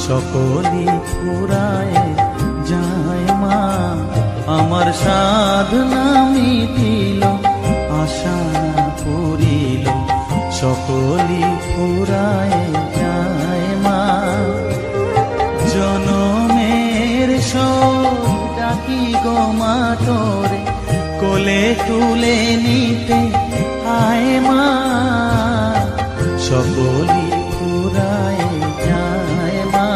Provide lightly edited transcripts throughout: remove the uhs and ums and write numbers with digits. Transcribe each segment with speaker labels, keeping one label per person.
Speaker 1: সকলি ফুরায় যায় মা। আমার সাধনা মিটিল, আশা না পুরিল, সকলি ফুরায় যায় মা। জনমের শোক ডাকি গো মা তোরে, কোলে তুলে নিতে আয় মা। সকলি ফুরায় যায় মা।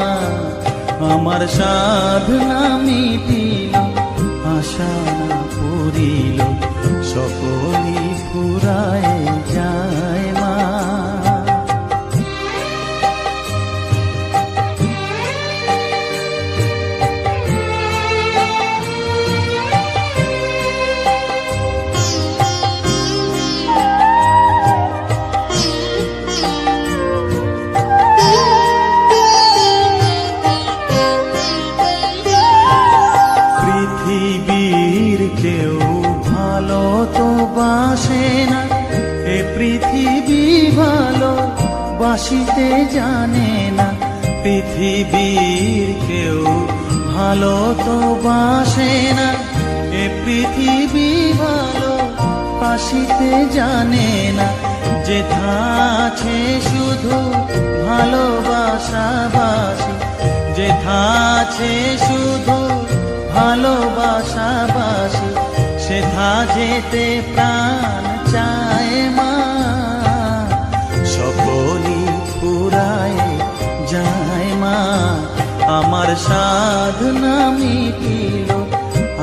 Speaker 1: আমার সাধনা মিটিল, আশা না পুরিল, সকলি ফুরায় যায় মা। পৃথিবীর কেউ ভালো তো বাসে না, এ পৃথিবী ভালো বাসিতে জানে না। পৃথিবীর কেউ ভালো তো বাসে না, এ পৃথিবী ভালো বাসিতে জানে না। যেথা আছে শুধু ভালোবাসাবাসি, যেথা আছে শুধু ভালোবাসাবাসি, সেথা যেতে প্রাণ চায় মা। সকলি ফুরায় যায় মা। আমার সাধনা মিটিল,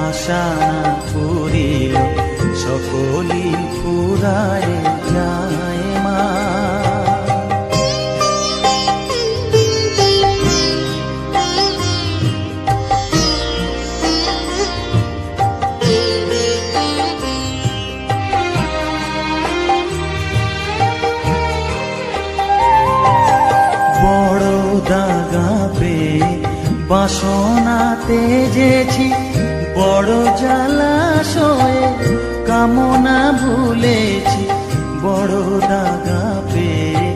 Speaker 1: আশা না পুরিল, সকলি ফুরায় যায় মা। বড় দাগা পেয়ে বাসনা তেজেছি, বড় জলাশয়ে কামনা ভুলেছি। বড় দাগা পেয়ে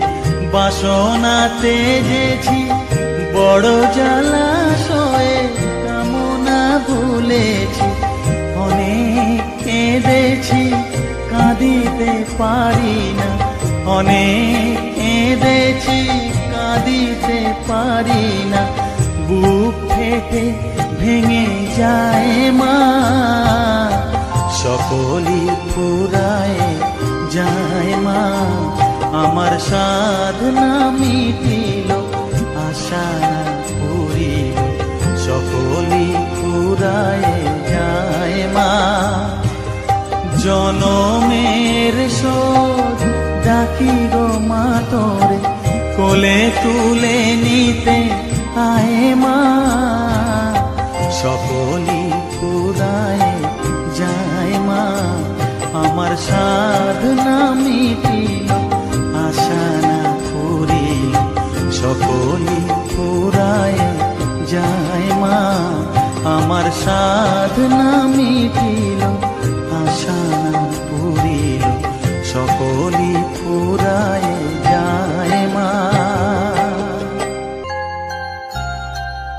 Speaker 1: বাসনা তেজেছি, বড় জলাশয়ে কামনা ভুলেছি। অনেক কেঁদেছি, কাঁদিতে পারি না, অনেক কেঁদেছি, কাঁদিতে পারি না। বুক ফেটে ভেঙে যায় মা। সকলি ফুরায় যায় মা। আমার সাধনা মিটিল, আশা না পুরিল, সকলি ফুরায় যায় মা। জনমের শোধ ডাকি গো মা তোরে, কোলে তুলে নিতে আয় মা। সকলি ফুরায় যায় মা। আমার সাধনা মিটিল, আশা না পুরিল, সকলি ফুরায় যায় মা। আমার সাধনা মিটিল,